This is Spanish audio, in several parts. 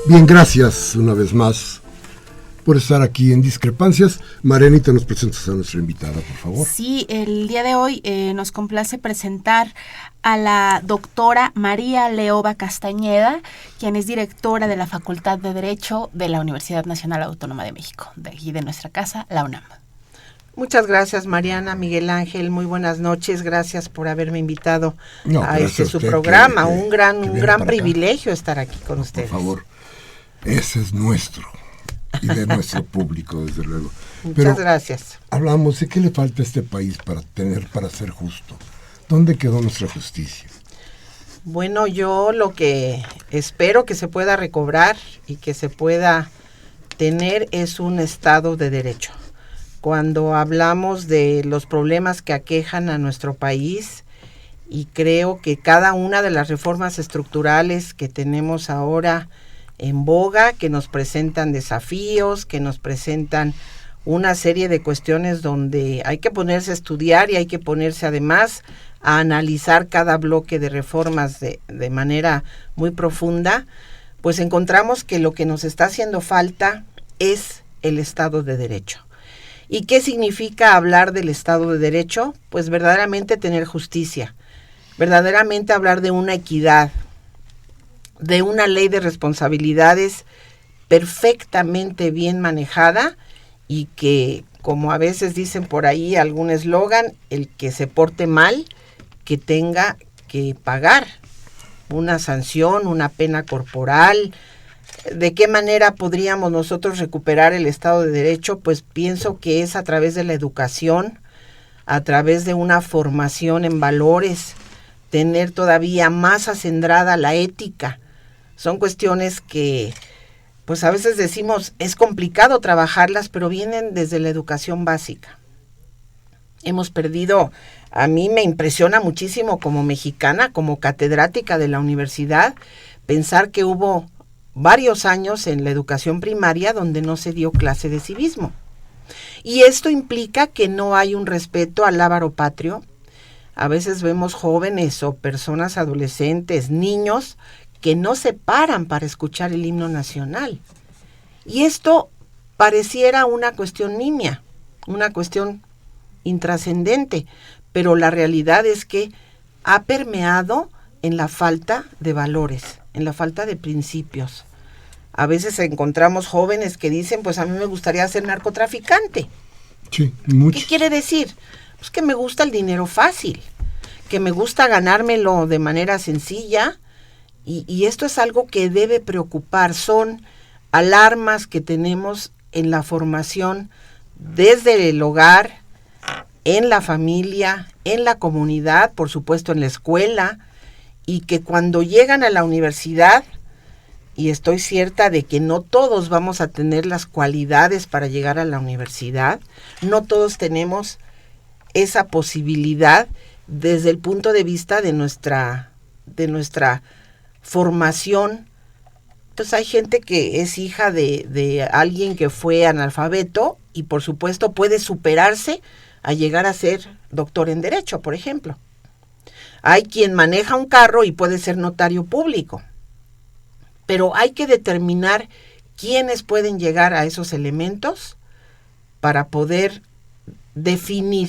Bien, gracias una vez más por estar aquí en Discrepancias. Marianita, nos presentas a nuestra invitada, por favor. Sí, el día de hoy nos complace presentar a la doctora María Leoba Castañeda, quien es directora de la Facultad de Derecho de la Universidad Nacional Autónoma de México, de aquí de nuestra casa, la UNAM. Muchas gracias, Mariana, Miguel Ángel, muy buenas noches, gracias por haberme invitado a su programa, un gran privilegio estar aquí con ustedes. Por favor, ese es nuestro y de nuestro público, desde luego. Muchas gracias. Hablamos de qué le falta a este país para ser justo. ¿Dónde quedó nuestra justicia? Bueno, yo lo que espero que se pueda recobrar y que se pueda tener es un Estado de Derecho. Cuando hablamos de los problemas que aquejan a nuestro país, y creo que cada una de las reformas estructurales que tenemos ahora en boga, que nos presentan desafíos, que nos presentan una serie de cuestiones donde hay que ponerse a estudiar y hay que ponerse además a analizar cada bloque de reformas de manera muy profunda, pues encontramos que lo que nos está haciendo falta es el Estado de Derecho. ¿Y qué significa hablar del Estado de Derecho? Pues verdaderamente tener justicia, verdaderamente hablar de una equidad, de una ley de responsabilidades perfectamente bien manejada y que, como a veces dicen por ahí algún eslogan, el que se porte mal, que tenga que pagar una sanción, una pena corporal. ¿De qué manera podríamos nosotros recuperar el Estado de Derecho? Pues pienso que es a través de la educación, a través de una formación en valores, tener todavía más acendrada la ética. Son cuestiones que, pues a veces decimos, es complicado trabajarlas, pero vienen desde la educación básica. Hemos perdido, a mí me impresiona muchísimo como mexicana, como catedrática de la universidad, pensar que hubo varios años en la educación primaria donde no se dio clase de civismo. Y esto implica que no hay un respeto al lábaro patrio. A veces vemos jóvenes o personas adolescentes, niños, que no se paran para escuchar el himno nacional. Y esto pareciera una cuestión nimia, una cuestión intrascendente, pero la realidad es que ha permeado en la falta de valores, en la falta de principios. A veces encontramos jóvenes que dicen, pues a mí me gustaría ser narcotraficante. Sí, muchos. ¿Qué quiere decir? Pues que me gusta el dinero fácil, que me gusta ganármelo de manera sencilla, y esto es algo que debe preocupar. Son alarmas que tenemos en la formación desde el hogar, en la familia, en la comunidad, por supuesto en la escuela, y que cuando llegan a la universidad, y estoy cierta de que no todos vamos a tener las cualidades para llegar a la universidad, no todos tenemos esa posibilidad desde el punto de vista de nuestra formación. Entonces hay gente que es hija de alguien que fue analfabeto y por supuesto puede superarse a llegar a ser doctor en Derecho, por ejemplo. Hay quien maneja un carro y puede ser notario público. Pero hay que determinar quiénes pueden llegar a esos elementos para poder definir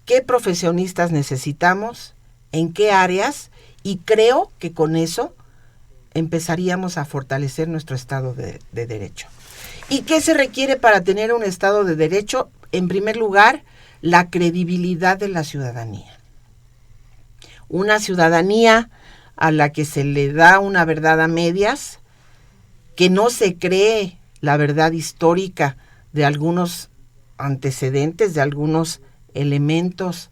qué profesionistas necesitamos, en qué áreas, y creo que con eso empezaríamos a fortalecer nuestro Estado de Derecho. ¿Y qué se requiere para tener un Estado de Derecho? En primer lugar, la credibilidad de la ciudadanía. Una ciudadanía a la que se le da una verdad a medias, que no se cree la verdad histórica de algunos antecedentes, de algunos elementos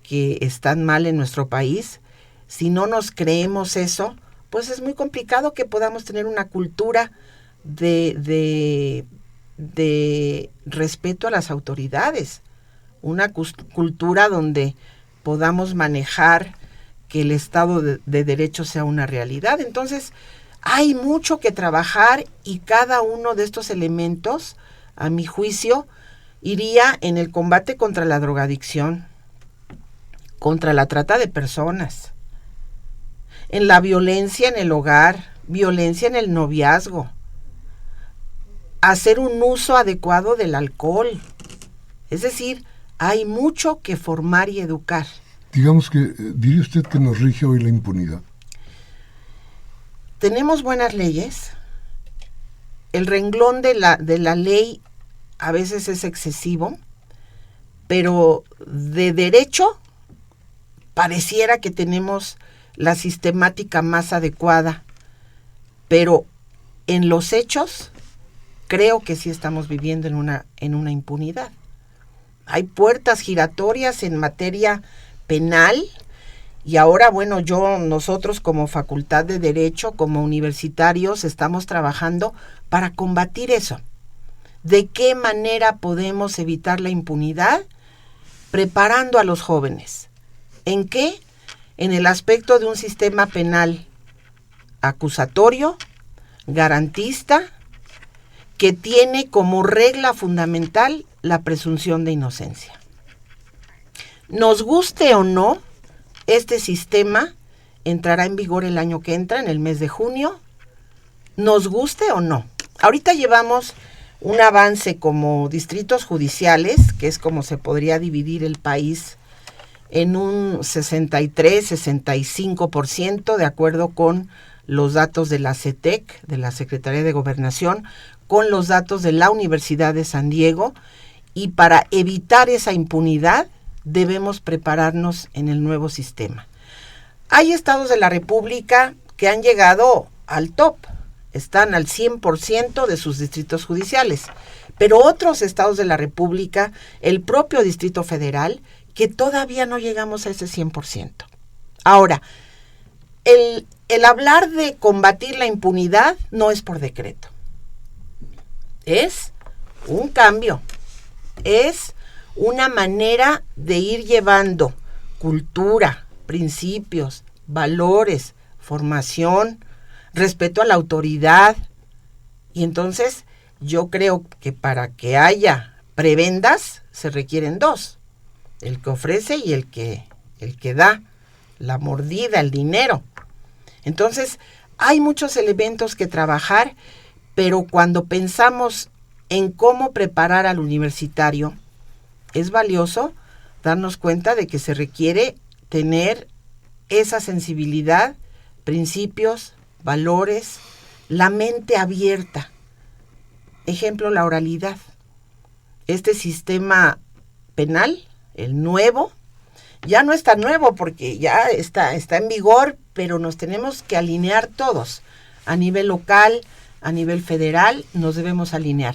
que están mal en nuestro país. Si no nos creemos eso, pues es muy complicado que podamos tener una cultura de respeto a las autoridades, una cultura donde podamos manejar que el Estado de Derecho sea una realidad. Entonces, hay mucho que trabajar y cada uno de estos elementos, a mi juicio, iría en el combate contra la drogadicción, contra la trata de personas, en la violencia en el hogar, violencia en el noviazgo, hacer un uso adecuado del alcohol. Es decir, hay mucho que formar y educar. Digamos que, ¿diría usted que nos rige hoy la impunidad? Tenemos buenas leyes. El renglón de la ley a veces es excesivo, pero de derecho pareciera que tenemos la sistemática más adecuada, pero en los hechos creo que sí estamos viviendo en una impunidad. Hay puertas giratorias en materia penal y ahora, bueno, nosotros como Facultad de Derecho, como universitarios, estamos trabajando para combatir eso. ¿De qué manera podemos evitar la impunidad? Preparando a los jóvenes. ¿En qué? En el aspecto de un sistema penal acusatorio, garantista, que tiene como regla fundamental la presunción de inocencia. Nos guste o no, este sistema entrará en vigor el año que entra, en el mes de junio, nos guste o no. Ahorita llevamos un avance como distritos judiciales, que es como se podría dividir el país en un 63-65%, de acuerdo con los datos de la CETEC, de la Secretaría de Gobernación, con los datos de la Universidad de San Diego, y para evitar esa impunidad debemos prepararnos en el nuevo sistema. Hay estados de la República que han llegado al top, están al 100% de sus distritos judiciales, pero otros estados de la República, el propio Distrito Federal, que todavía no llegamos a ese 100%. Ahora, el hablar de combatir la impunidad no es por decreto. Es un cambio, es una manera de ir llevando cultura, principios, valores, formación, respeto a la autoridad. Y entonces yo creo que para que haya prebendas se requieren dos: el que ofrece y el que da la mordida, el dinero. Entonces hay muchos elementos que trabajar, pero cuando pensamos en cómo preparar al universitario, es valioso darnos cuenta de que se requiere tener esa sensibilidad, principios, valores, la mente abierta. Ejemplo, la oralidad. Este sistema penal, el nuevo, ya no es tan nuevo porque ya está en vigor, pero nos tenemos que alinear todos. A nivel local, a nivel federal, nos debemos alinear.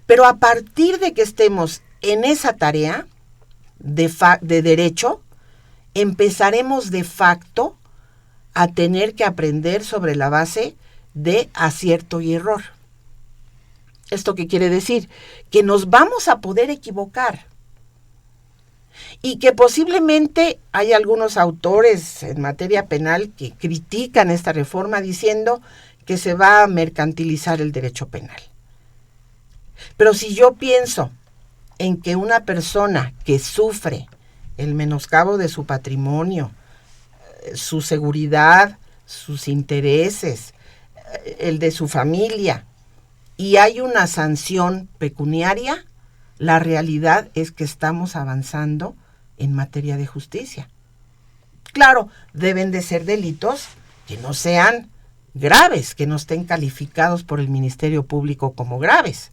Pero a partir de que estemos en esa tarea de derecho, empezaremos de facto a tener que aprender sobre la base de acierto y error. ¿Esto qué quiere decir? Que nos vamos a poder equivocar. Y que posiblemente hay algunos autores en materia penal que critican esta reforma diciendo que se va a mercantilizar el derecho penal. Pero si yo pienso en que una persona que sufre el menoscabo de su patrimonio, su seguridad, sus intereses, el de su familia, y hay una sanción pecuniaria, la realidad es que estamos avanzando en materia de justicia. Claro, deben de ser delitos que no sean graves, que no estén calificados por el Ministerio Público como graves.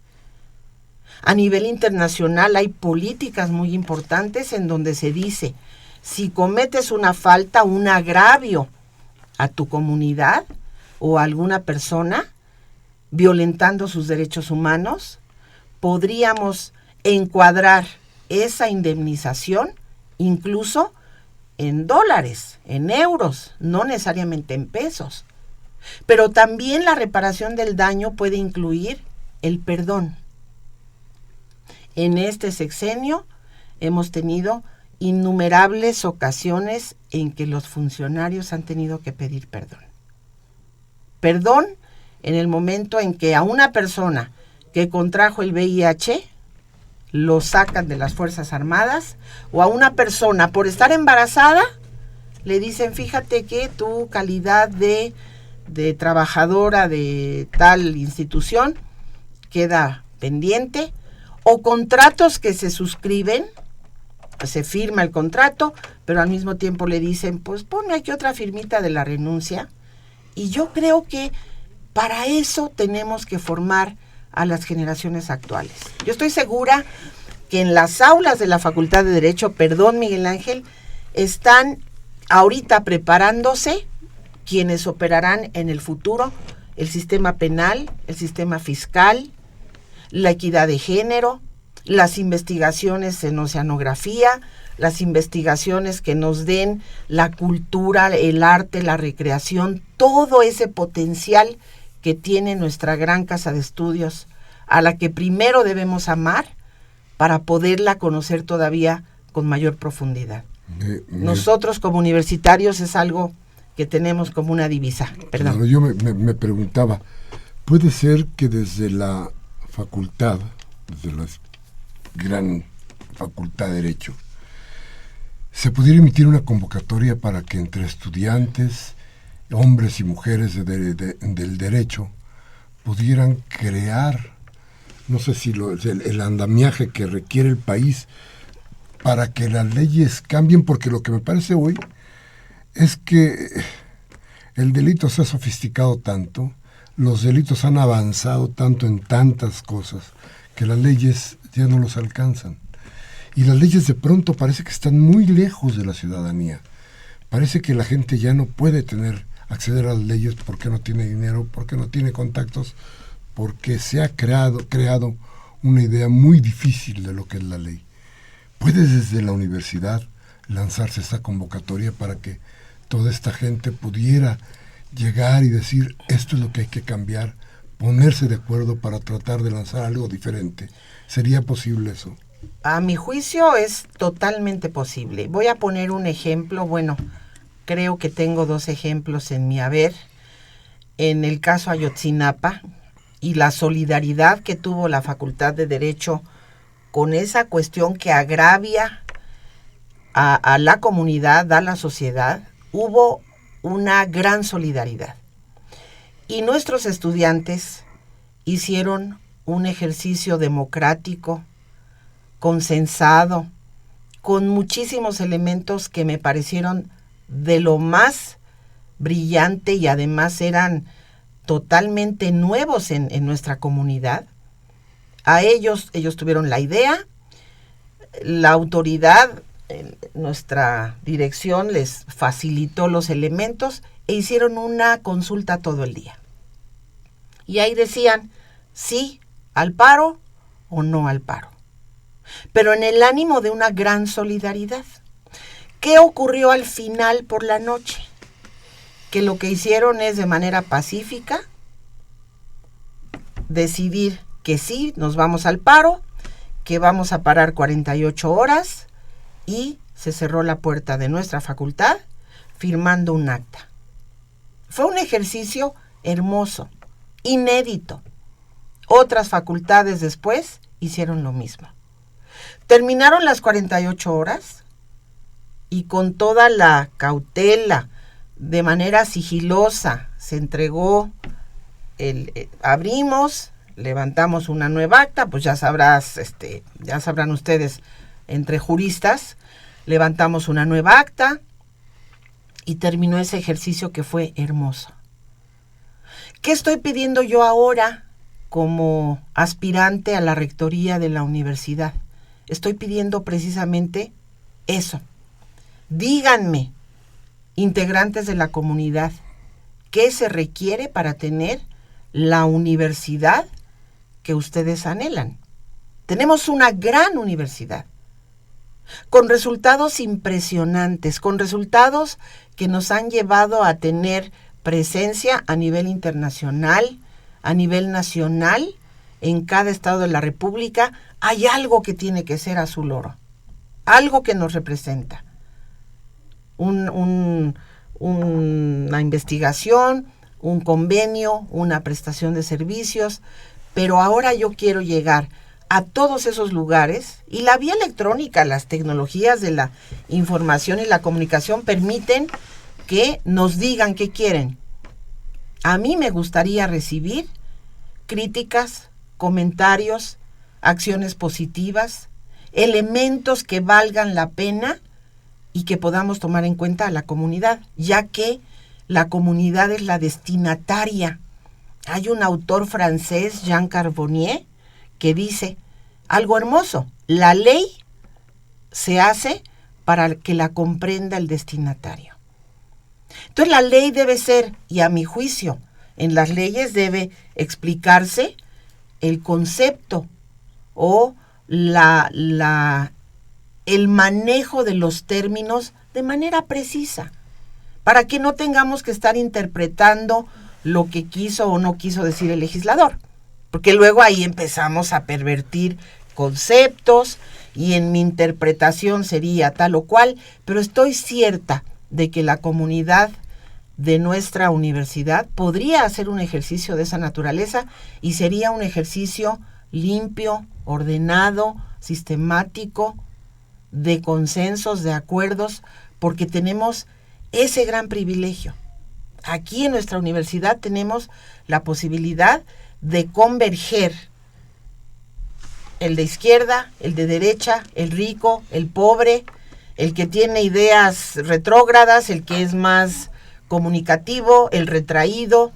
A nivel internacional hay políticas muy importantes en donde se dice, si cometes una falta, un agravio a tu comunidad o a alguna persona, violentando sus derechos humanos, podríamos encuadrar esa indemnización incluso en dólares, en euros, no necesariamente en pesos. Pero también la reparación del daño puede incluir el perdón. En este sexenio hemos tenido innumerables ocasiones en que los funcionarios han tenido que pedir perdón. Perdón en el momento en que a una persona que contrajo el VIH lo sacan de las Fuerzas Armadas, o a una persona por estar embarazada le dicen, fíjate que tu calidad de de trabajadora de tal institución queda pendiente, o contratos que se suscriben, se firma el contrato, pero al mismo tiempo le dicen, pues ponme aquí otra firmita de la renuncia. Y yo creo que para eso tenemos que formar a las generaciones actuales. Yo estoy segura que en las aulas de la Facultad de Derecho, perdón Miguel Ángel, están ahorita preparándose quienes operarán en el futuro el sistema penal, el sistema fiscal, la equidad de género, las investigaciones en oceanografía, las investigaciones que nos den la cultura, el arte, la recreación, todo ese potencial que tiene nuestra gran casa de estudios, a la que primero debemos amar para poderla conocer todavía con mayor profundidad. Nosotros como universitarios es algo que tenemos como una divisa. Perdón. Claro, yo me preguntaba, ¿puede ser que desde la facultad, desde la gran facultad de Derecho, se pudiera emitir una convocatoria para que entre estudiantes, hombres y mujeres del derecho, pudieran crear, no sé si el andamiaje que requiere el país para que las leyes cambien? Porque lo que me parece hoy es que el delito se ha sofisticado tanto, los delitos han avanzado tanto en tantas cosas, que las leyes ya no los alcanzan. Y las leyes de pronto parece que están muy lejos de la ciudadanía. Parece que la gente ya no puede acceder a las leyes porque no tiene dinero, porque no tiene contactos, porque se ha creado una idea muy difícil de lo que es la ley. ¿Puede desde la universidad lanzarse esta convocatoria para que toda esta gente pudiera llegar y decir, esto es lo que hay que cambiar, ponerse de acuerdo para tratar de lanzar algo diferente? ¿Sería posible eso? A mi juicio es totalmente posible. Voy a poner un ejemplo, bueno, creo que tengo 2 ejemplos en mi haber. En el caso Ayotzinapa y la solidaridad que tuvo la Facultad de Derecho con esa cuestión que agravia a la comunidad, a la sociedad, hubo una gran solidaridad. Y nuestros estudiantes hicieron un ejercicio democrático, consensado, con muchísimos elementos que me parecieron de lo más brillante y además eran totalmente nuevos en nuestra comunidad. A ellos tuvieron la idea, la autoridad, nuestra dirección les facilitó los elementos e hicieron una consulta todo el día. Y ahí decían sí al paro o no al paro, pero en el ánimo de una gran solidaridad. ¿Qué ocurrió al final por la noche? Que lo que hicieron es de manera pacífica decidir que sí, nos vamos al paro, que vamos a parar 48 horas y se cerró la puerta de nuestra facultad firmando un acta. Fue un ejercicio hermoso, inédito. Otras facultades después hicieron lo mismo. Terminaron las 48 horas y con toda la cautela, de manera sigilosa, se entregó, abrimos, levantamos una nueva acta, pues ya sabrán ustedes, entre juristas, levantamos una nueva acta y terminó ese ejercicio que fue hermoso. ¿Qué estoy pidiendo yo ahora como aspirante a la rectoría de la universidad? Estoy pidiendo precisamente eso. Díganme, integrantes de la comunidad, ¿qué se requiere para tener la universidad que ustedes anhelan? Tenemos una gran universidad, con resultados impresionantes, con resultados que nos han llevado a tener presencia a nivel internacional, a nivel nacional, en cada estado de la República. Hay algo que tiene que ser azul oro, algo que nos representa. Una investigación, un convenio, una prestación de servicios, pero ahora yo quiero llegar a todos esos lugares y la vía electrónica, las tecnologías de la información y la comunicación permiten que nos digan qué quieren. A mí me gustaría recibir críticas, comentarios, acciones positivas, elementos que valgan la pena y que podamos tomar en cuenta a la comunidad, ya que la comunidad es la destinataria. Hay un autor francés, Jean Carbonnier, que dice algo hermoso: la ley se hace para que la comprenda el destinatario. Entonces la ley debe ser, y a mi juicio, en las leyes debe explicarse el concepto o el manejo de los términos de manera precisa, para que no tengamos que estar interpretando lo que quiso o no quiso decir el legislador, porque luego ahí empezamos a pervertir conceptos y en mi interpretación sería tal o cual, pero estoy cierta de que la comunidad de nuestra universidad podría hacer un ejercicio de esa naturaleza y sería un ejercicio limpio, ordenado, sistemático, de consensos, de acuerdos, porque tenemos ese gran privilegio. Aquí en nuestra universidad tenemos la posibilidad de converger el de izquierda, el de derecha, el rico, el pobre, el que tiene ideas retrógradas, el que es más comunicativo, el retraído.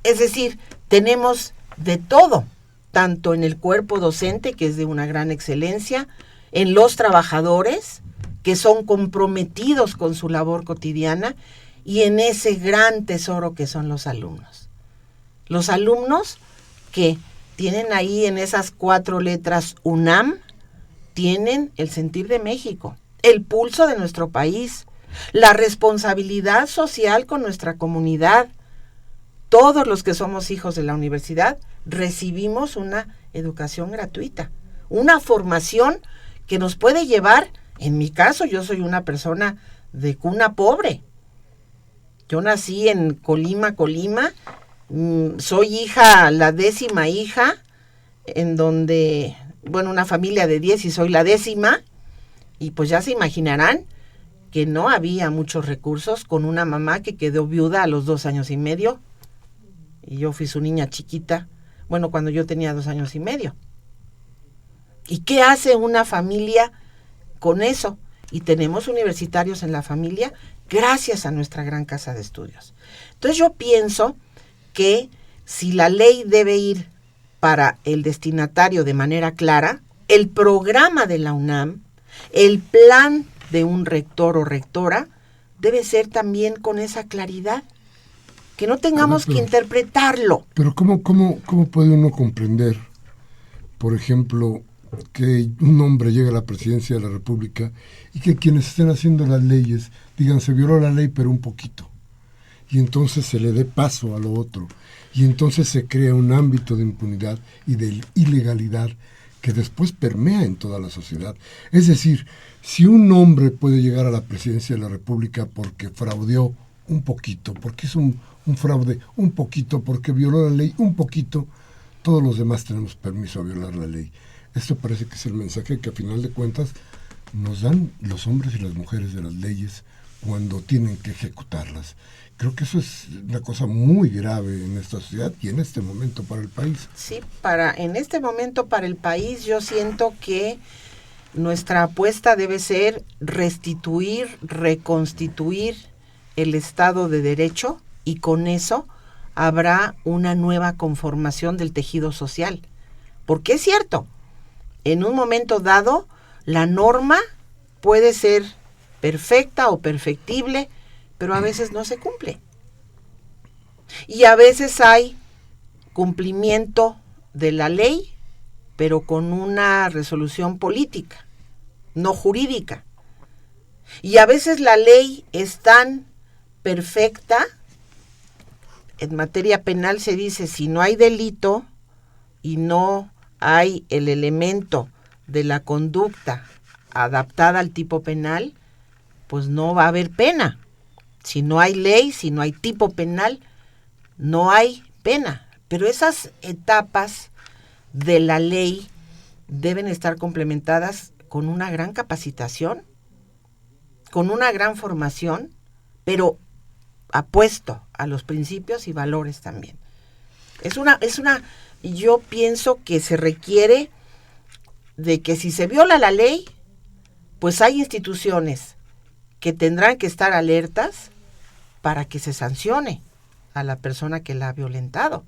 Es decir, tenemos de todo, tanto en el cuerpo docente, que es de una gran excelencia, en los trabajadores, que son comprometidos con su labor cotidiana, y en ese gran tesoro que son los alumnos. Los alumnos que tienen ahí en esas 4 letras UNAM, tienen el sentir de México, el pulso de nuestro país, la responsabilidad social con nuestra comunidad. Todos los que somos hijos de la universidad recibimos una educación gratuita, una formación que nos puede llevar, en mi caso, yo soy una persona de cuna pobre. Yo nací en Colima, soy la 10ª hija, en donde, una familia de 10 y soy la 10ª, y pues ya se imaginarán que no había muchos recursos, con una mamá que quedó viuda a los 2 años y medio, y yo fui su niña chiquita, cuando yo tenía 2 años y medio. ¿Y qué hace una familia con eso? Y tenemos universitarios en la familia gracias a nuestra gran casa de estudios. Entonces yo pienso que si la ley debe ir para el destinatario de manera clara, el programa de la UNAM, el plan de un rector o rectora, debe ser también con esa claridad, que no tengamos que interpretarlo. Pero ¿cómo puede uno comprender, por ejemplo, que un hombre llegue a la presidencia de la República y que quienes estén haciendo las leyes digan se violó la ley pero un poquito, y entonces se le dé paso a lo otro, y entonces se crea un ámbito de impunidad y de ilegalidad que después permea en toda la sociedad? Es decir, si un hombre puede llegar a la presidencia de la República porque fraudeó un poquito, porque hizo un fraude un poquito, porque violó la ley un poquito, todos los demás tenemos permiso a violar la ley. Esto parece que es el mensaje que a final de cuentas nos dan los hombres y las mujeres de las leyes cuando tienen que ejecutarlas. Creo que eso es una cosa muy grave en esta sociedad y en este momento para el país. Sí, en este momento para el país yo siento que nuestra apuesta debe ser restituir, reconstituir el Estado de Derecho, y con eso habrá una nueva conformación del tejido social. Porque es cierto, en un momento dado, la norma puede ser perfecta o perfectible, pero a veces no se cumple. Y a veces hay cumplimiento de la ley, pero con una resolución política, no jurídica. Y a veces la ley es tan perfecta, en materia penal se dice, si no hay delito y no hay el elemento de la conducta adaptada al tipo penal, pues no va a haber pena. Si no hay ley, si no hay tipo penal, no hay pena. Pero esas etapas de la ley deben estar complementadas con una gran capacitación, con una gran formación, pero apuesto a los principios y valores también. Yo pienso que se requiere de que si se viola la ley, pues hay instituciones que tendrán que estar alertas para que se sancione a la persona que la ha violentado.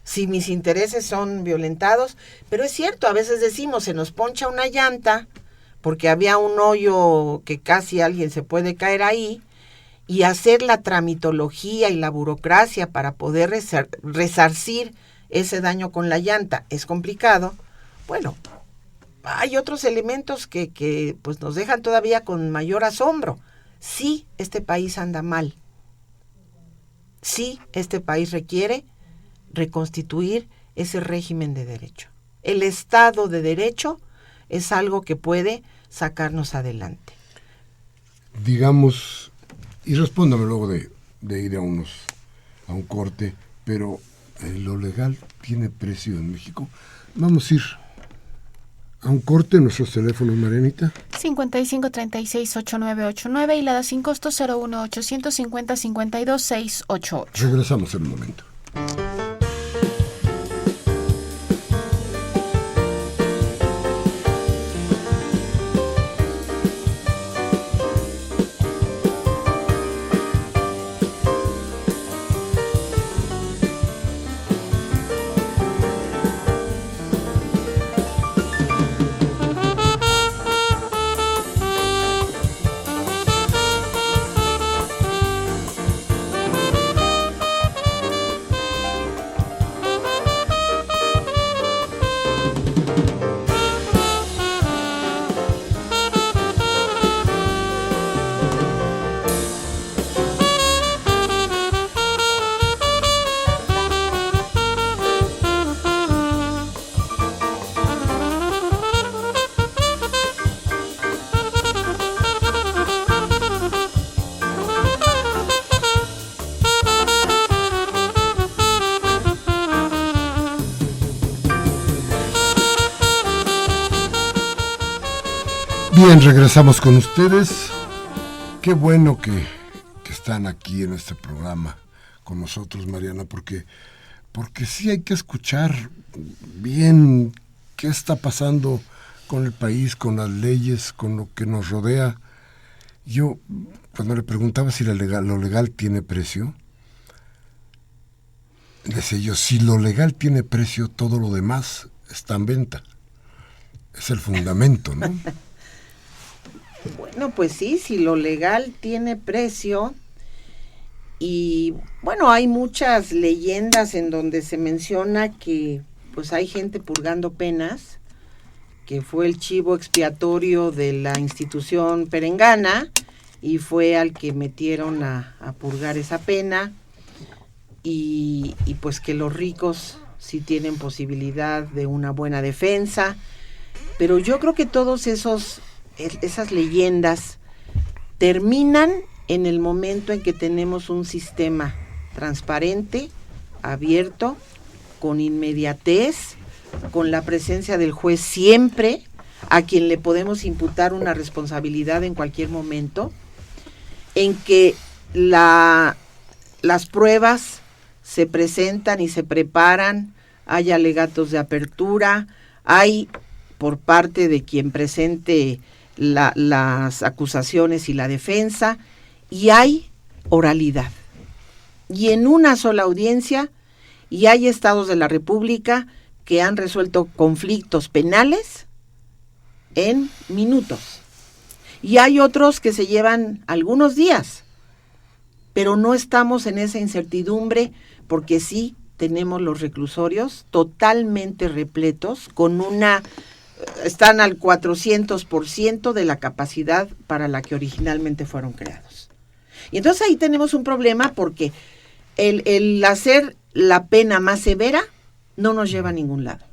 Si mis intereses son violentados, pero es cierto, a veces decimos, se nos poncha una llanta porque había un hoyo que casi alguien se puede caer ahí, y hacer la tramitología y la burocracia para poder resarcir ese daño con la llanta es complicado. Bueno, hay otros elementos que pues nos dejan todavía con mayor asombro. Sí, este país anda mal. Sí, este país requiere reconstituir ese régimen de derecho. El Estado de Derecho es algo que puede sacarnos adelante. Digamos, y respóndame luego de ir a un corte, pero ¿lo legal tiene precio en México? Vamos a ir a un corte. Nuestros teléfonos, Marianita. 5536-8989 y la da sin costo 01850-52-688. Regresamos en un momento. Bien, regresamos con ustedes. Qué bueno que están aquí en este programa con nosotros, Mariana, porque sí hay que escuchar bien qué está pasando con el país, con las leyes, con lo que nos rodea. Yo, cuando le preguntaba si lo legal tiene precio, decía yo, si lo legal tiene precio, todo lo demás está en venta. Es el fundamento, ¿no? Bueno, pues sí, si lo legal tiene precio, y bueno, hay muchas leyendas en donde se menciona que pues hay gente purgando penas, que fue el chivo expiatorio de la institución perengana y fue al que metieron a purgar esa pena, y pues que los ricos sí tienen posibilidad de una buena defensa, pero yo creo que todos esas leyendas terminan en el momento en que tenemos un sistema transparente, abierto, con inmediatez, con la presencia del juez siempre, a quien le podemos imputar una responsabilidad en cualquier momento, en que las pruebas se presentan y se preparan, hay alegatos de apertura, hay por parte de quien presente las acusaciones y la defensa, y hay oralidad, y en una sola audiencia, y hay estados de la República que han resuelto conflictos penales en minutos, y hay otros que se llevan algunos días, pero no estamos en esa incertidumbre, porque sí tenemos los reclusorios totalmente repletos, están al 400% de la capacidad para la que originalmente fueron creados. Y entonces ahí tenemos un problema, porque el hacer la pena más severa no nos lleva a ningún lado.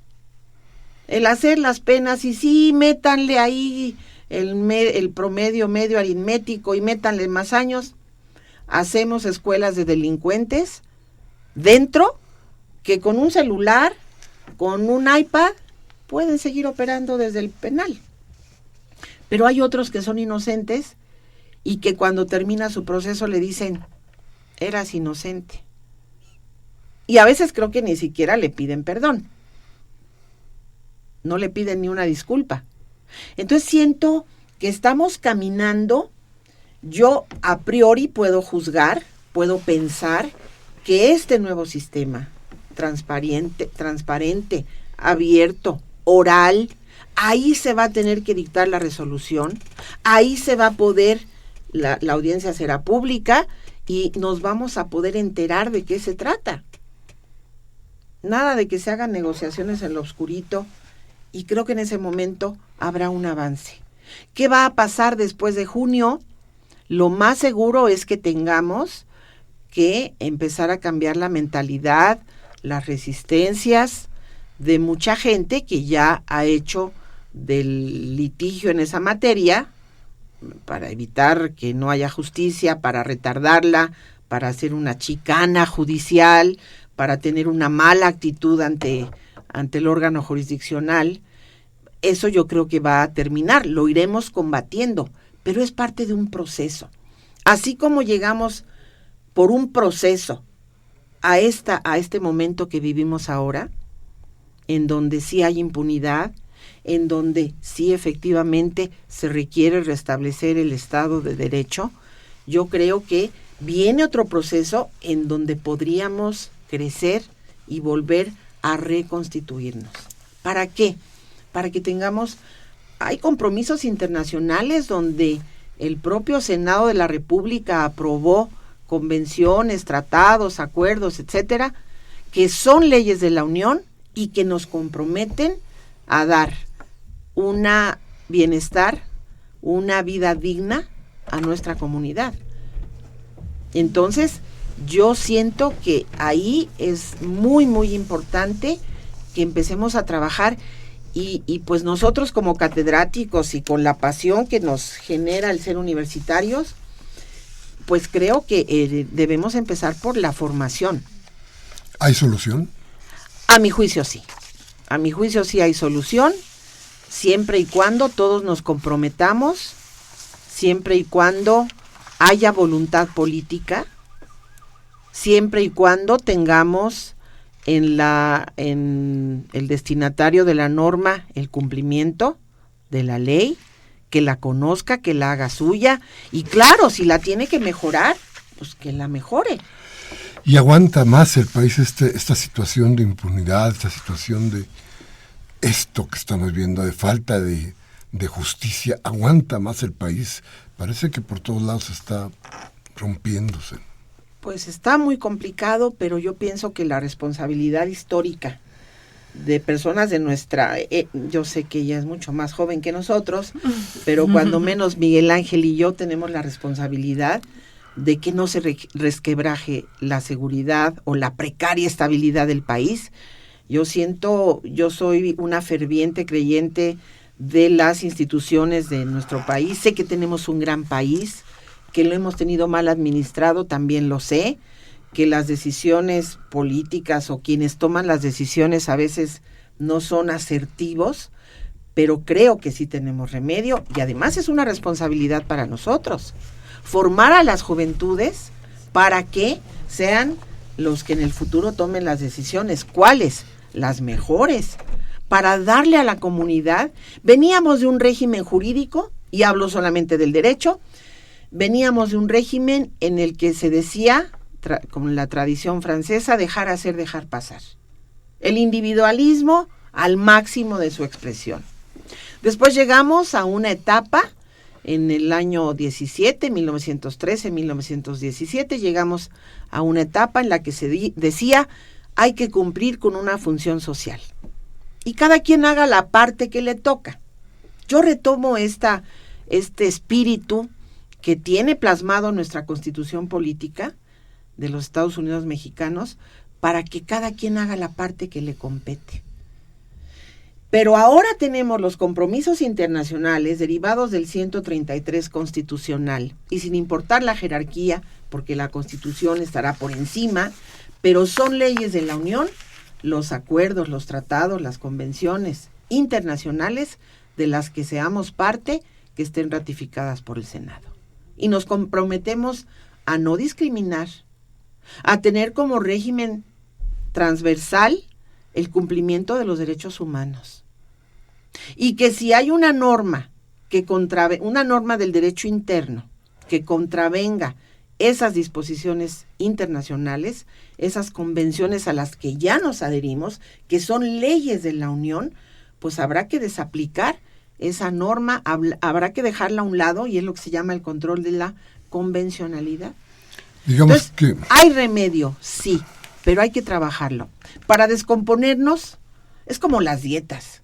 El hacer las penas, y sí, métanle ahí el promedio medio aritmético y métanle más años, hacemos escuelas de delincuentes dentro que con un celular, con un iPad, pueden seguir operando desde el penal. Pero hay otros que son inocentes y que cuando termina su proceso le dicen, eras inocente. Y a veces creo que ni siquiera le piden perdón. No le piden ni una disculpa. Entonces siento que estamos caminando. Yo a priori puedo juzgar, puedo pensar que este nuevo sistema transparente, abierto, oral, ahí se va a tener que dictar la resolución, ahí se va a poder, la audiencia será pública y nos vamos a poder enterar de qué se trata. Nada de que se hagan negociaciones en lo oscurito, y creo que en ese momento habrá un avance. ¿Qué va a pasar después de junio? Lo más seguro es que tengamos que empezar a cambiar la mentalidad, las resistencias de mucha gente que ya ha hecho del litigio en esa materia para evitar que no haya justicia, para retardarla, para hacer una chicana judicial, para tener una mala actitud ante el órgano jurisdiccional. Eso yo creo que va a terminar, lo iremos combatiendo, pero es parte de un proceso. Así como llegamos por un proceso a este momento que vivimos ahora, en donde sí hay impunidad, en donde sí efectivamente se requiere restablecer el Estado de Derecho, yo creo que viene otro proceso en donde podríamos crecer y volver a reconstituirnos. ¿Para qué? Para que hay compromisos internacionales donde el propio Senado de la República aprobó convenciones, tratados, acuerdos, etcétera, que son leyes de la Unión y que nos comprometen a dar un bienestar, una vida digna a nuestra comunidad. Entonces, yo siento que ahí es muy, muy importante que empecemos a trabajar y pues nosotros como catedráticos y con la pasión que nos genera el ser universitarios, pues creo que debemos empezar por la formación. ¿Hay solución? A mi juicio sí. A mi juicio sí hay solución, siempre y cuando todos nos comprometamos, siempre y cuando haya voluntad política, siempre y cuando tengamos en el destinatario de la norma el cumplimiento de la ley, que la conozca, que la haga suya, y claro, si la tiene que mejorar, pues que la mejore. ¿Y aguanta más el país esta situación de impunidad, esta situación de esto que estamos viendo, de falta de justicia? ¿Aguanta más el país? Parece que por todos lados está rompiéndose. Pues está muy complicado, pero yo pienso que la responsabilidad histórica de personas de nuestra, yo sé que ella es mucho más joven que nosotros, pero cuando menos Miguel Ángel y yo tenemos la responsabilidad de que no se resquebraje la seguridad o la precaria estabilidad del país. Yo soy una ferviente creyente de las instituciones de nuestro país. Sé que tenemos un gran país, que lo hemos tenido mal administrado, también lo sé, que las decisiones políticas o quienes toman las decisiones a veces no son asertivos, pero creo que sí tenemos remedio y además es una responsabilidad para nosotros. Formar a las juventudes para que sean los que en el futuro tomen las decisiones. ¿Cuáles? Las mejores. Para darle a la comunidad. Veníamos de un régimen jurídico, y hablo solamente del derecho, veníamos de un régimen en el que se decía, como la tradición francesa, dejar hacer, dejar pasar. El individualismo al máximo de su expresión. Después llegamos a una etapa en el año 1913, 1917, llegamos a una etapa en la que se decía hay que cumplir con una función social. Y cada quien haga la parte que le toca. Yo retomo este espíritu que tiene plasmado nuestra Constitución Política de los Estados Unidos Mexicanos para que cada quien haga la parte que le compete. Pero ahora tenemos los compromisos internacionales derivados del 133 constitucional y sin importar la jerarquía, porque la Constitución estará por encima, pero son leyes de la Unión, los acuerdos, los tratados, las convenciones internacionales de las que seamos parte, que estén ratificadas por el Senado. Y nos comprometemos a no discriminar, a tener como régimen transversal el cumplimiento de los derechos humanos. Y que si hay una norma una norma del derecho interno que contravenga esas disposiciones internacionales, esas convenciones a las que ya nos adherimos, que son leyes de la Unión, pues habrá que desaplicar esa norma, habrá que dejarla a un lado, y es lo que se llama el control de la convencionalidad. Digamos Entonces, hay remedio, sí, pero hay que trabajarlo. Para descomponernos, es como las dietas.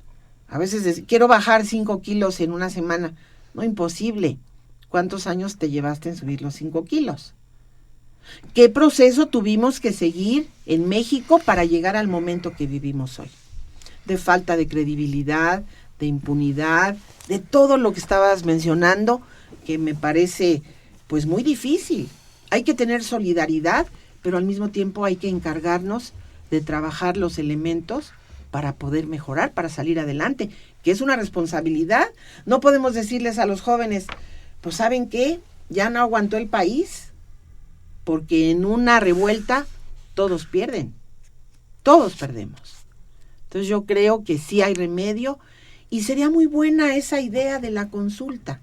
A veces quiero bajar 5 kilos en una semana. No, imposible. ¿Cuántos años te llevaste en subir los 5 kilos? ¿Qué proceso tuvimos que seguir en México para llegar al momento que vivimos hoy? De falta de credibilidad, de impunidad, de todo lo que estabas mencionando, que me parece pues muy difícil. Hay que tener solidaridad, pero al mismo tiempo hay que encargarnos de trabajar los elementos para poder mejorar, para salir adelante, que es una responsabilidad. No podemos decirles a los jóvenes, pues ¿saben qué? Ya no aguantó el país, porque en una revuelta todos pierden, todos perdemos. Entonces yo creo que sí hay remedio, y sería muy buena esa idea de la consulta,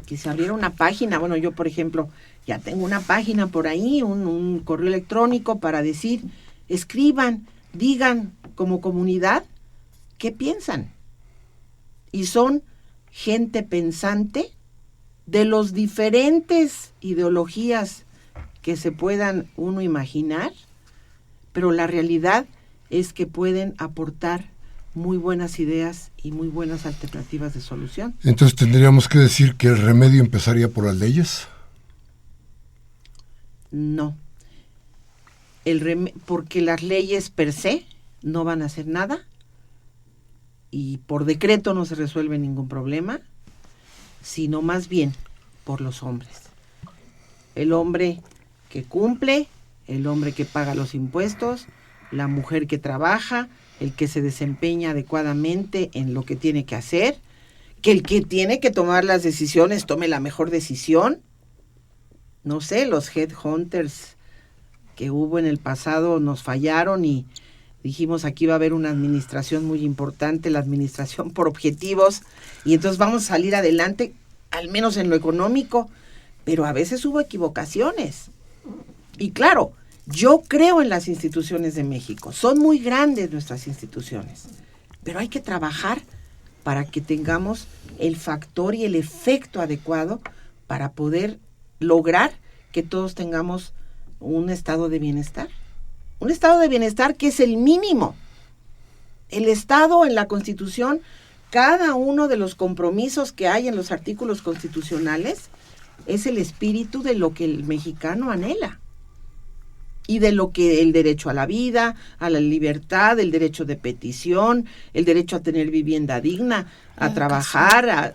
que se abriera una página. Bueno, yo por ejemplo ya tengo una página por ahí, un correo electrónico para decir, escriban, digan como comunidad qué piensan. Y son gente pensante de los diferentes ideologías que se puedan uno imaginar, pero la realidad es que pueden aportar muy buenas ideas y muy buenas alternativas de solución. Entonces tendríamos que decir que el remedio empezaría por las leyes. No, porque las leyes per se no van a hacer nada, y por decreto no se resuelve ningún problema, sino más bien por los hombres. El hombre que cumple, el hombre que paga los impuestos, la mujer que trabaja, el que se desempeña adecuadamente en lo que tiene que hacer, que el que tiene que tomar las decisiones tome la mejor decisión. No sé, los headhunters que hubo en el pasado nos fallaron y dijimos aquí va a haber una administración muy importante, la administración por objetivos, y entonces vamos a salir adelante, al menos en lo económico, pero a veces hubo equivocaciones. Y claro, yo creo en las instituciones de México, son muy grandes nuestras instituciones, pero hay que trabajar para que tengamos el factor y el efecto adecuado para poder lograr que todos tengamos un estado de bienestar. Un estado de bienestar que es el mínimo. El Estado en la Constitución, cada uno de los compromisos que hay en los artículos constitucionales, es el espíritu de lo que el mexicano anhela. Y de lo que el derecho a la vida, a la libertad, el derecho de petición, el derecho a tener vivienda digna, a trabajar,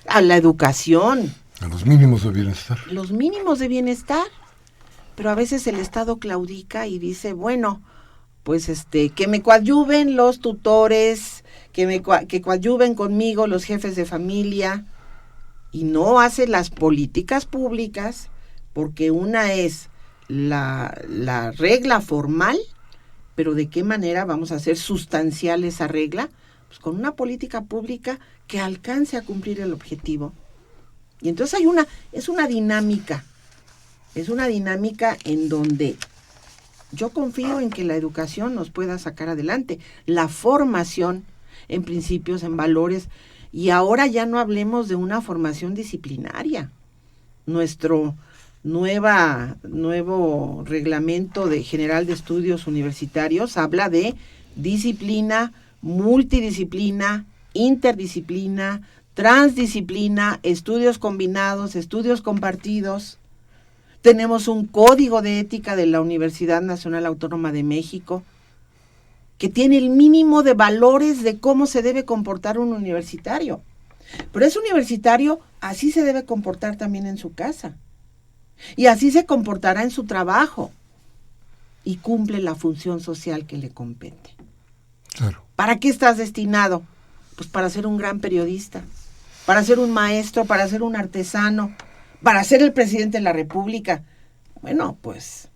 a la educación. A los mínimos de bienestar. Los mínimos de bienestar. Pero a veces el Estado claudica y dice, bueno, pues que me coadyuven los tutores, que coadyuven conmigo los jefes de familia, y no hace las políticas públicas, porque una es la regla formal, pero ¿de qué manera vamos a hacer sustancial esa regla? Pues con una política pública que alcance a cumplir el objetivo. Y entonces es una dinámica en donde yo confío en que la educación nos pueda sacar adelante, la formación en principios, en valores, y ahora ya no hablemos de una formación disciplinaria. Nuestro nuevo reglamento general de estudios universitarios habla de disciplina, multidisciplina, interdisciplina, transdisciplina, estudios combinados, estudios compartidos. Tenemos un código de ética de la Universidad Nacional Autónoma de México que tiene el mínimo de valores de cómo se debe comportar un universitario. Pero ese universitario así se debe comportar también en su casa. Y así se comportará en su trabajo. Y cumple la función social que le compete. Claro. ¿Para qué estás destinado? Pues para ser un gran periodista, para ser un maestro, para ser un artesano, para ser el presidente de la República. bueno, pues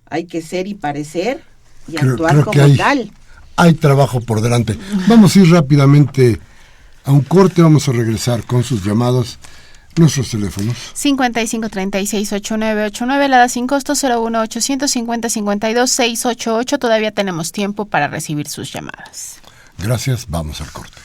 hay que ser y parecer y Creo actuar que como tal. hay trabajo por delante. Vamos a ir rápidamente a un corte, vamos a regresar con sus llamadas, nuestros teléfonos. 5536-8989, la da sin costo 01850-52-688. Todavía tenemos tiempo para recibir sus llamadas. Gracias, vamos al corte.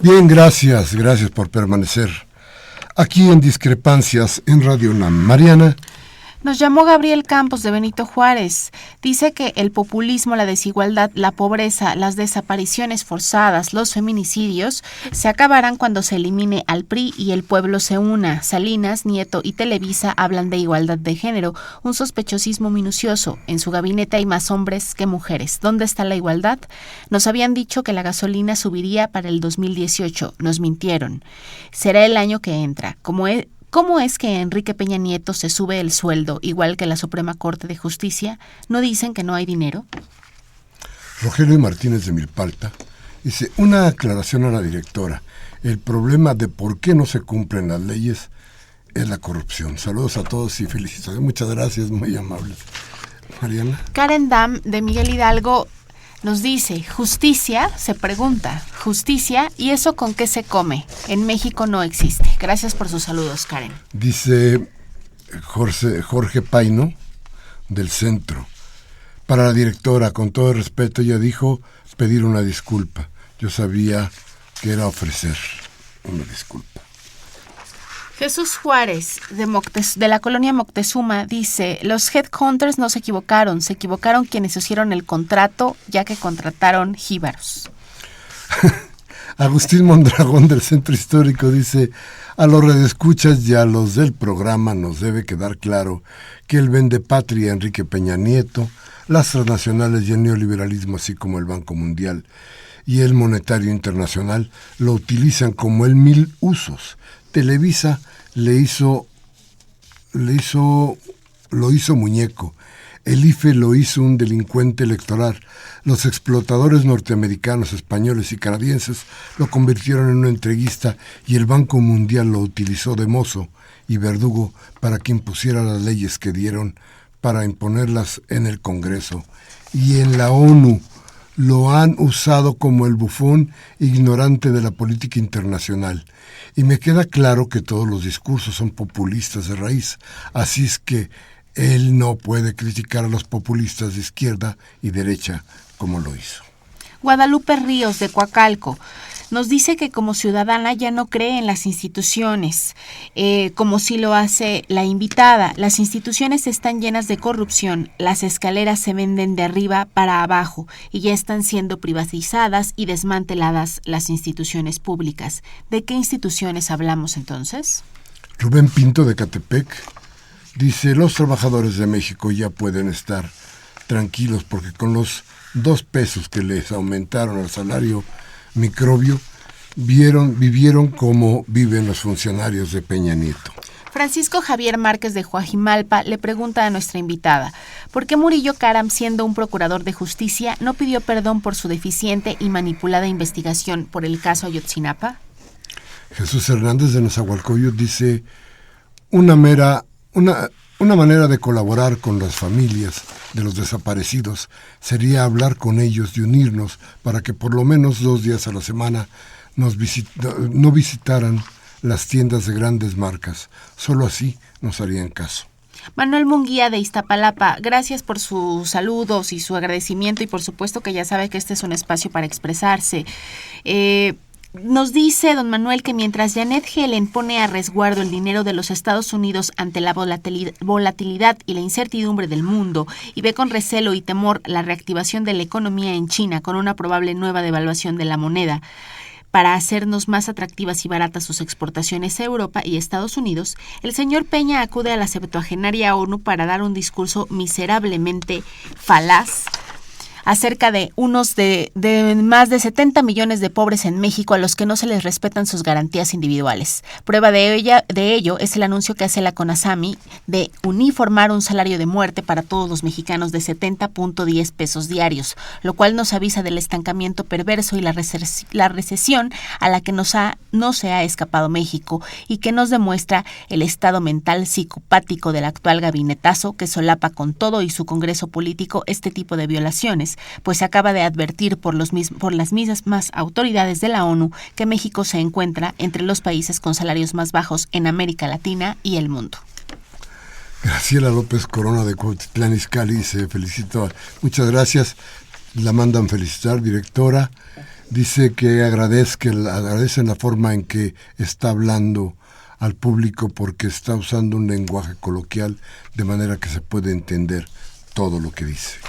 Bien, gracias por permanecer aquí en Discrepancias en Radio UNAM. Mariana. Nos llamó Gabriel Campos de Benito Juárez. Dice que el populismo, la desigualdad, la pobreza, las desapariciones forzadas, los feminicidios se acabarán cuando se elimine al PRI y el pueblo se una. Salinas, Nieto y Televisa hablan de igualdad de género, un sospechosismo minucioso. En su gabinete hay más hombres que mujeres. ¿Dónde está la igualdad? Nos habían dicho que la gasolina subiría para el 2018. Nos mintieron. Será el año que entra. ¿Cómo es que Enrique Peña Nieto se sube el sueldo igual que la Suprema Corte de Justicia? ¿No dicen que no hay dinero? Rogelio Martínez de Milpalta dice, una aclaración a la directora. El problema de por qué no se cumplen las leyes es la corrupción. Saludos a todos y felicitaciones. Muchas gracias, muy amables. Mariana. Karen Dam de Miguel Hidalgo nos dice, justicia, se pregunta, justicia, ¿y eso con qué se come? En México no existe. Gracias por sus saludos, Karen. Dice Jorge Paino, del Centro. Para la directora, con todo el respeto, ella dijo pedir una disculpa. Yo sabía que era ofrecer una disculpa. Jesús Juárez, de la colonia Moctezuma, dice, los headhunters no se equivocaron quienes hicieron el contrato, ya que contrataron jíbaros. Agustín Mondragón, del Centro Histórico, dice, a los radioescuchas y a los del programa nos debe quedar claro que el vendepatria Enrique Peña Nieto, las transnacionales y el neoliberalismo, así como el Banco Mundial y el Monetario Internacional, lo utilizan como el mil usos. Televisa lo hizo muñeco. El IFE lo hizo un delincuente electoral. Los explotadores norteamericanos, españoles y canadienses lo convirtieron en un entreguista y el Banco Mundial lo utilizó de mozo y verdugo para que impusiera las leyes que dieron para imponerlas en el Congreso. Y en la ONU lo han usado como el bufón ignorante de la política internacional. Y me queda claro que todos los discursos son populistas de raíz, así es que él no puede criticar a los populistas de izquierda y derecha como lo hizo. Guadalupe Ríos, de Coacalco, nos dice que como ciudadana ya no cree en las instituciones, como si lo hace la invitada. Las instituciones están llenas de corrupción, las escaleras se venden de arriba para abajo y ya están siendo privatizadas y desmanteladas las instituciones públicas. ¿De qué instituciones hablamos entonces? Rubén Pinto, de Catepec, dice, los trabajadores de México ya pueden estar tranquilos porque con los 2 pesos que les aumentaron al salario microbio, vivieron como viven los funcionarios de Peña Nieto. Francisco Javier Márquez de Coajimalpa le pregunta a nuestra invitada, ¿por qué Murillo Karam, siendo un procurador de justicia, no pidió perdón por su deficiente y manipulada investigación por el caso Ayotzinapa? Jesús Hernández de Nezahualcóyotl dice, una mera Una manera de colaborar con las familias de los desaparecidos sería hablar con ellos y unirnos para que por lo menos 2 días a la semana no visitaran las tiendas de grandes marcas. Solo así nos harían caso. Manuel Munguía de Iztapalapa, gracias por sus saludos y su agradecimiento, y por supuesto que ya sabe que este es un espacio para expresarse. Nos dice don Manuel que mientras Janet Yellen pone a resguardo el dinero de los Estados Unidos ante la volatilidad y la incertidumbre del mundo, y ve con recelo y temor la reactivación de la economía en China con una probable nueva devaluación de la moneda, para hacernos más atractivas y baratas sus exportaciones a Europa y Estados Unidos, el señor Peña acude a la 70ª ONU para dar un discurso miserablemente falaz acerca de de más de 70 millones de pobres en México a los que no se les respetan sus garantías individuales. Prueba de ello es el anuncio que hace la CONASAMI de uniformar un salario de muerte para todos los mexicanos de 70.10 pesos diarios, lo cual nos avisa del estancamiento perverso y la recesión a la que no se ha escapado México, y que nos demuestra el estado mental psicopático del actual gabinetazo, que solapa con todo y su congreso político este tipo de violaciones, pues se acaba de advertir por las mismas autoridades de la ONU que México se encuentra entre los países con salarios más bajos en América Latina y el mundo. Graciela López Corona de Cuautitlán Izcalli se felicita. Muchas gracias. La mandan felicitar, directora. Dice que agradecen la forma en que está hablando al público, porque está usando un lenguaje coloquial de manera que se puede entender todo lo que dice.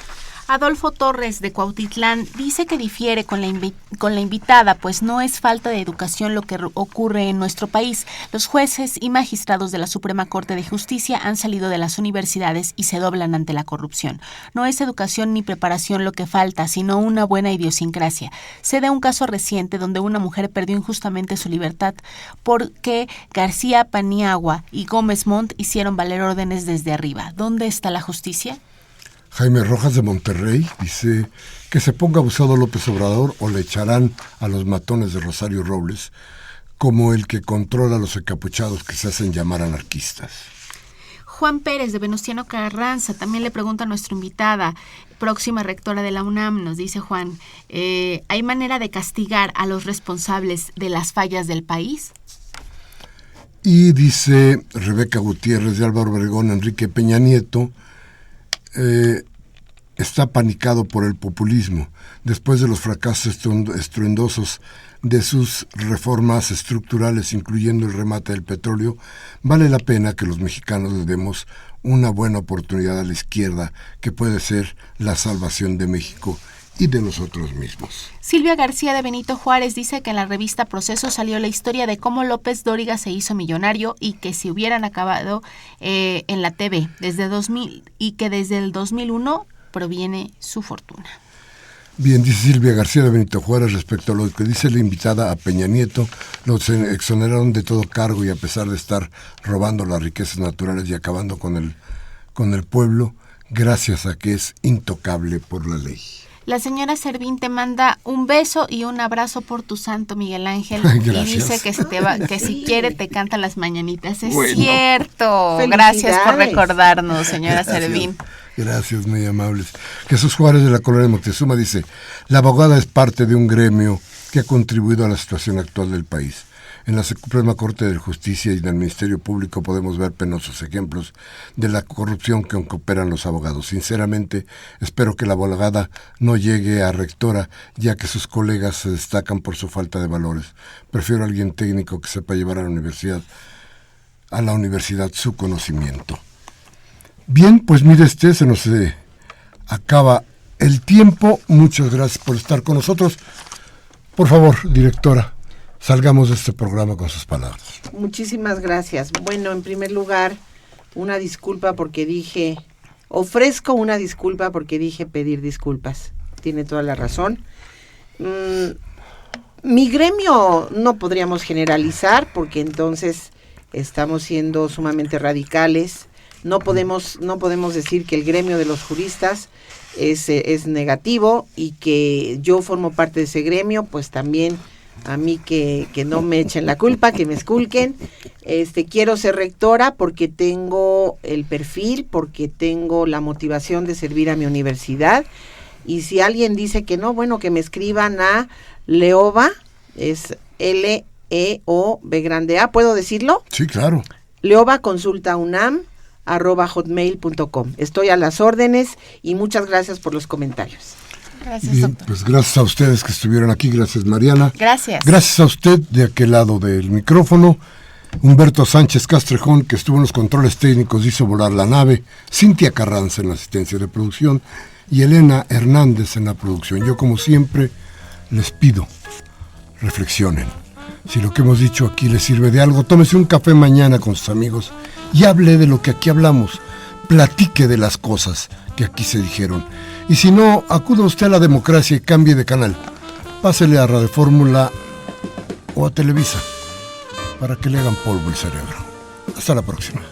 Adolfo Torres de Cuautitlán dice que difiere con la invitada, pues no es falta de educación lo que ocurre en nuestro país. Los jueces y magistrados de la Suprema Corte de Justicia han salido de las universidades y se doblan ante la corrupción. No es educación ni preparación lo que falta, sino una buena idiosincrasia. Sé de un caso reciente donde una mujer perdió injustamente su libertad porque García Paniagua y Gómez Montt hicieron valer órdenes desde arriba. ¿Dónde está la justicia? Jaime Rojas de Monterrey dice que se ponga abusado López Obrador o le echarán a los matones de Rosario Robles, como el que controla a los encapuchados que se hacen llamar anarquistas. Juan Pérez de Venustiano Carranza también le pregunta a nuestra invitada, próxima rectora de la UNAM, nos dice Juan, ¿hay manera de castigar a los responsables de las fallas del país? Y dice Rebeca Gutiérrez de Álvaro Obregón, Enrique Peña Nieto está panicado por el populismo. Después de los fracasos estruendosos de sus reformas estructurales, incluyendo el remate del petróleo, vale la pena que los mexicanos le demos una buena oportunidad a la izquierda, que puede ser la salvación de México y de nosotros mismos. Silvia García de Benito Juárez dice que en la revista Proceso salió la historia de cómo López Dóriga se hizo millonario y que si hubieran acabado en la TV desde 2000 y que desde el 2001 proviene su fortuna. Bien, dice Silvia García de Benito Juárez respecto a lo que dice la invitada a Peña Nieto, los exoneraron de todo cargo y a pesar de estar robando las riquezas naturales y acabando con el pueblo, gracias a que es intocable por la ley. La señora Servín te manda un beso y un abrazo por tu santo, Miguel Ángel. Y dice que si quiere te canta las mañanitas. Es cierto. Gracias por recordarnos, señora Servín. Gracias, muy amables. Jesús Juárez de la Colonia de Moctezuma dice, la abogada es parte de un gremio que ha contribuido a la situación actual del país. En la Suprema Corte de Justicia y en el Ministerio Público podemos ver penosos ejemplos de la corrupción que operan los abogados. Sinceramente, espero que la abogada no llegue a rectora, ya que sus colegas se destacan por su falta de valores. Prefiero a alguien técnico que sepa llevar a la universidad su conocimiento. Bien, pues mire se nos acaba el tiempo. Muchas gracias por estar con nosotros. Por favor, directora, salgamos de este programa con sus palabras. Muchísimas gracias. Bueno, en primer lugar, ofrezco una disculpa porque dije pedir disculpas. Tiene toda la razón. Mi gremio no podríamos generalizar porque entonces estamos siendo sumamente radicales. No podemos decir que el gremio de los juristas es negativo y que yo formo parte de ese gremio, pues también a mí que no me echen la culpa, que me esculquen. Quiero ser rectora porque tengo el perfil, porque tengo la motivación de servir a mi universidad. Y si alguien dice que no, bueno, que me escriban a Leoba, es LEOB, ¿puedo decirlo? Sí, claro. leobaconsultaunam@hotmail.com. Estoy a las órdenes y muchas gracias por los comentarios. Gracias, Bien, doctor. pues gracias a ustedes que estuvieron aquí, gracias Mariana. Gracias. Gracias a usted de aquel lado del micrófono, Humberto Sánchez Castrejón, que estuvo en los controles técnicos, hizo volar la nave, Cintia Carranza en la asistencia de producción y Elena Hernández en la producción. Yo, como siempre, les pido, reflexionen. Si lo que hemos dicho aquí les sirve de algo, tómese un café mañana con sus amigos y hable de lo que aquí hablamos. Platique de las cosas que aquí se dijeron. Y si no, acuda usted a la democracia y cambie de canal. Pásele a Radio Fórmula o a Televisa para que le hagan polvo el cerebro. Hasta la próxima.